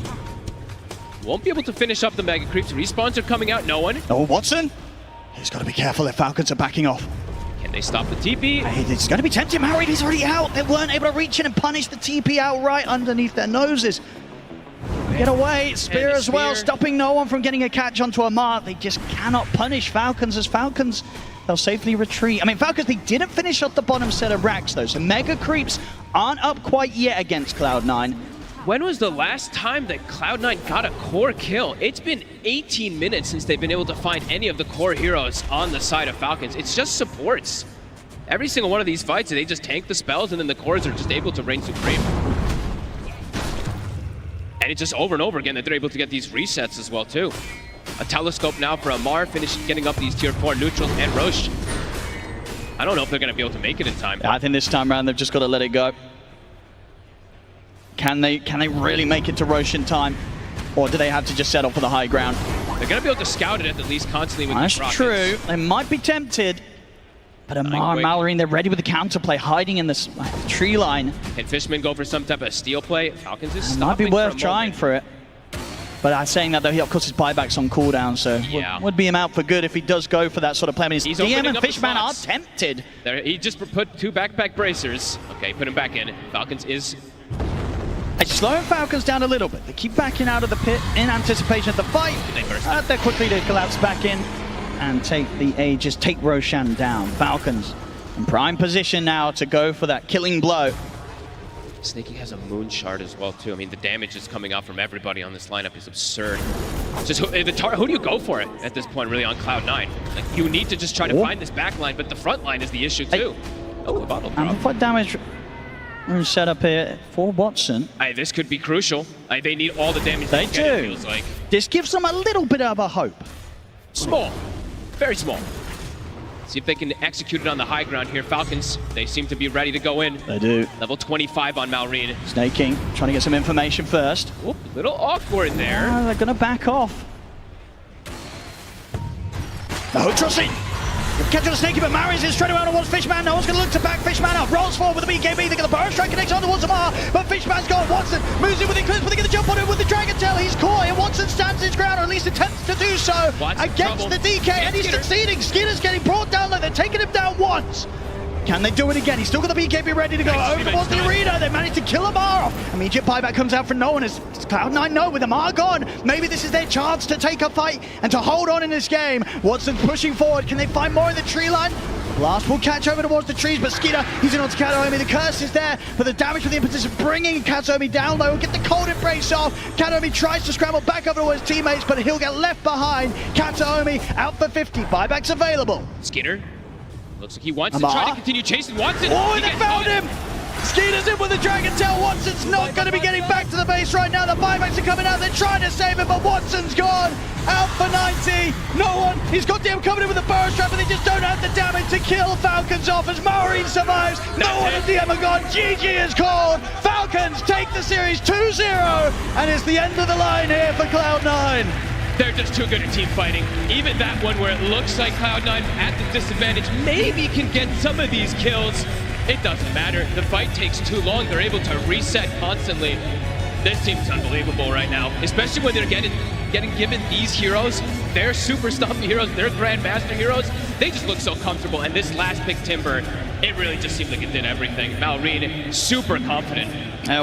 Won't be able to finish up the Mega Creeps. Respawns are coming out, no one. Oh, Watson? He's got to be careful if Falcons are backing off. Can they stop the TP? It's going to be tempting. Maureen, he's already out. They weren't able to reach in and punish the TP outright underneath their noses. Get away. Spear as well, stopping no one from getting a catch onto Amar. They just cannot punish Falcons as Falcons. They'll safely retreat. I mean, Falcons, they didn't finish off the bottom set of racks, though, so Mega Creeps aren't up quite yet against Cloud9. When was the last time that Cloud9 got a core kill? It's been 18 minutes since they've been able to find any of the core heroes on the side of Falcons. It's just supports. Every single one of these fights, they just tank the spells and then the cores are just able to reign supreme. And it's just over and over again that they're able to get these resets as well, too. A telescope now for Amar, getting up these tier 4 neutrals and Roche. I don't know if they're going to be able to make it in time. I think this time around they've just got to let it go. Can they really make it to Roche in time? Or do they have to just settle for the high ground? They're going to be able to scout it at the least constantly with these rockets. That's true. They might be tempted. But Amar and Maureen, they're ready with the counterplay, hiding in this tree line. Can Fishman go for some type of steal play? Falcons is stopping. It might be worth trying for it. But saying that, though, he, of course, his buyback's on cooldown, so would be him out for good if he does go for that sort of play. I mean, DM and Fishman are tempted. There, he just put 2 backpack bracers. Okay, put him back in. Falcons is It's slowing Falcons down a little bit. They keep backing out of the pit in anticipation of the fight. They're quickly to collapse back in and take the Aegis, take Roshan down. Falcons in prime position now to go for that killing blow. Snaky has a moon shard as well too. I mean, the damage that's coming out from everybody on this lineup is absurd. Just who do you go for it at this point, really, on Cloud9? Like, you need to just try to find this back line, but the front line is the issue too. Oh, a bottle drop. What damage set up here for Watson? This could be crucial. They need all the damage they get, do. it feels like. This gives them a little bit of a hope. Small, very small. See if they can execute it on the high ground here. Falcons, they seem to be ready to go in. They do. Level 25 on Malrine. Snake King trying to get some information first. Oop, little awkward there. They're going to back off. No, trusting. Catch on the Snakey, but Mari's in straight around towards Fishman. No one's going to look to back Fishman up. Rolls forward with the BKB. They get the burst strike, connects on towards Amar, but Fishman's gone. Watson moves in with Eclipse, but they get the jump on him with the Dragon Tail. He's caught, and Watson stands his ground, or at least attempts to do so against the DK, and he's succeeding. Skinner's getting brought down, like they're taking him down once. Can they do it again? He's still got the BKB ready to go over towards the arena. They managed to kill Amar off. Immediate buyback comes out for no one as Cloud9 know with Amar gone. Maybe this is their chance to take a fight and to hold on in this game. Watson's pushing forward. Can they find more in the tree line? Blast will catch over towards the trees, but Skeeter, he's in onto Kataomi. The curse is there, but the damage from the impetus is bringing Kataomi down low. Get the cold embrace off. Kataomi tries to scramble back over towards teammates, but he'll get left behind. Kataomi out for 50. Buybacks available. Skeeter. Looks like he wants to try to continue chasing Watson. Oh, they found him! Skeeter's in with the Dragon Tail. Watson's not going to be getting back to the base right now. The buybacks are coming out. They're trying to save him, but Watson's gone. Out for 90. No one. He's got them coming in with a burst trap, but they just don't have the damage to kill Falcons off as Maureen survives. No one at the end are gone. GG is called. Falcons take the series 2-0, and it's the end of the line here for Cloud9. They're just too good at team fighting. Even that one where it looks like Cloud9 at the disadvantage maybe can get some of these kills. It doesn't matter. The fight takes too long. They're able to reset constantly. This team's unbelievable right now, especially when they're getting given these heroes. They're super stumpy heroes. They're Grandmaster heroes. They just look so comfortable. And this last pick, Timber, it really just seemed like it did everything. Malrine, super confident.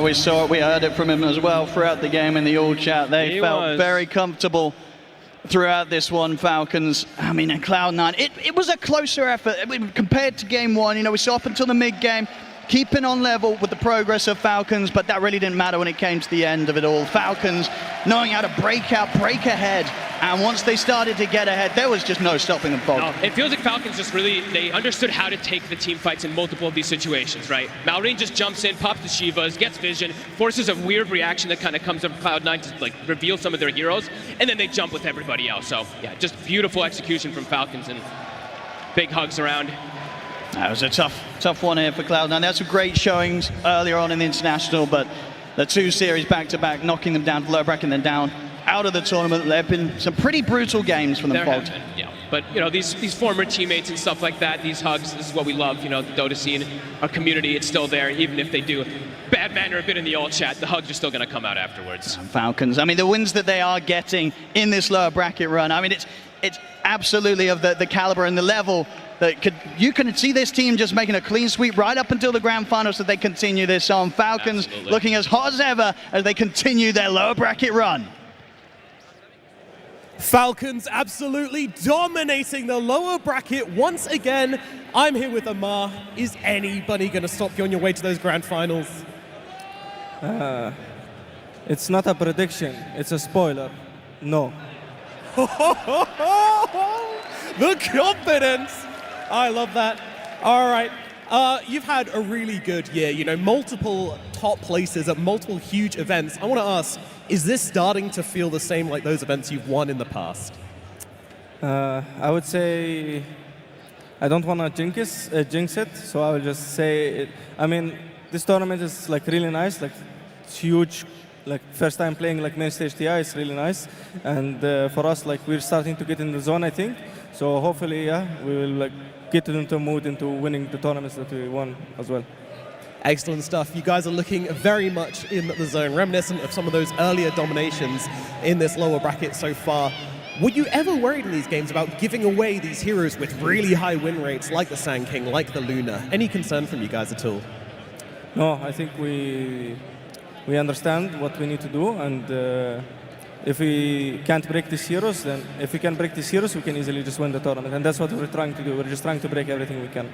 We saw it, we heard it from him as well throughout the game in the all chat. They felt very comfortable throughout this one, Falcons. I mean, and Cloud9, it was a closer effort compared to game one. You know, we saw up until the mid-game, keeping on level with the progress of Falcons, but that really didn't matter when it came to the end of it all. Falcons knowing how to break out, break ahead, and once they started to get ahead, there was just no stopping them. No, it feels like Falcons just really, they understood how to take the team fights in multiple of these situations, right? Malrine just jumps in, pops the Shivas, gets vision, forces a weird reaction that kind of comes from Cloud9 to like reveal some of their heroes, and then they jump with everybody else. So yeah, just beautiful execution from Falcons and big hugs around. That was a tough one here for Cloud9. They had some great showings earlier on in the international, but the two series back-to-back, knocking them down, low bracking them down out of the tournament. There have been some pretty brutal games from them, folks. Yeah, but you know, these former teammates and stuff like that, these hugs, this is what we love. You know, the Dota scene, our community, it's still there, even if they do bad manner a bit in the all chat, the hugs are still going to come out afterwards. Falcons, I mean, the wins that they are getting in this lower bracket run, I mean, it's absolutely of the caliber and the level that you can see this team just making a clean sweep right up until the grand finals so they continue this on. Falcons looking as hot as ever as they continue their lower bracket run. Falcons absolutely dominating the lower bracket once again. I'm here with Amar. Is anybody going to stop you on your way to those grand finals? It's not a prediction, it's a spoiler. No. The confidence! I love that. All right. You've had a really good year, you know, multiple top places at multiple huge events. I want to ask, is this starting to feel the same like those events you've won in the past? I would say I don't want to jinx it, so I will just say it. I mean, this tournament is like really nice, like it's huge. Like first time playing like Mainstage TI is really nice, and for us, like we're starting to get in the zone, I think. So hopefully, yeah, we will like get into a mood into winning the tournaments that we won as well. Excellent stuff. You guys are looking very much in the zone, reminiscent of some of those earlier dominations in this lower bracket so far. Were you ever worried in these games about giving away these heroes with really high win rates like the Sand King, like the Luna? Any concern from you guys at all? No, I think we we understand what we need to do, and if we can't break these heroes, then if we can break these heroes, we can easily just win the tournament, and that's what we're trying to do. We're just trying to break everything we can.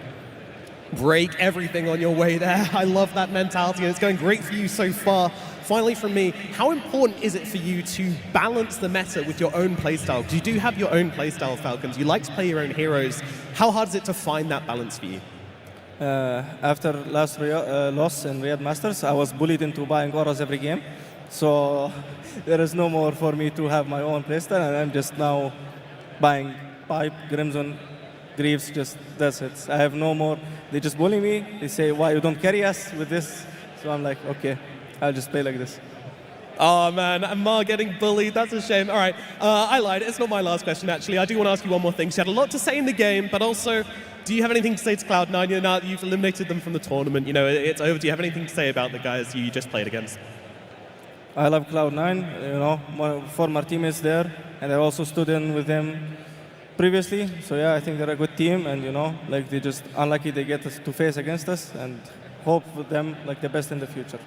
Break everything on your way there. I love that mentality, and it's going great for you so far. Finally from me, how important is it for you to balance the meta with your own playstyle? Because you do have your own playstyle, Falcons. You like to play your own heroes. How hard is it to find that balance for you? After last loss in Riyadh Masters, I was bullied into buying auras every game. So there is no more for me to have my own playstyle, and I'm just now buying Pipe, Crimson, Greaves, just that's it. I have no more. They just bully me. They say, why you don't carry us with this? So I'm like, okay, I'll just play like this. Oh man, Amar getting bullied, that's a shame. All right, I lied, it's not my last question actually. I do want to ask you one more thing. You had a lot to say in the game, but also, do you have anything to say to Cloud9? You know, now that you've eliminated them from the tournament, you know, it's over. Do you have anything to say about the guys you just played against? I love Cloud9, you know, my former teammates there, and I also stood in with them previously. So yeah, I think they're a good team, and you know, like they just unlucky they get us to face against us, and hope with them like the best in the future.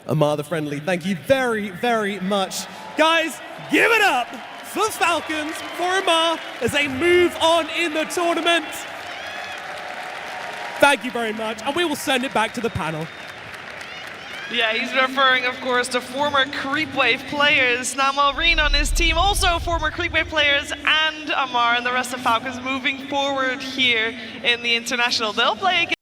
Amar the Friendly, thank you very, very much. Guys, give it up for Falcons, for Amar, as they move on in the tournament. Thank you very much, and we will send it back to the panel. Yeah, he's referring, of course, to former Creepwave players. Now, Maureen on his team, also former Creepwave players, and Amar and the rest of Falcons moving forward here in the International. They'll play again.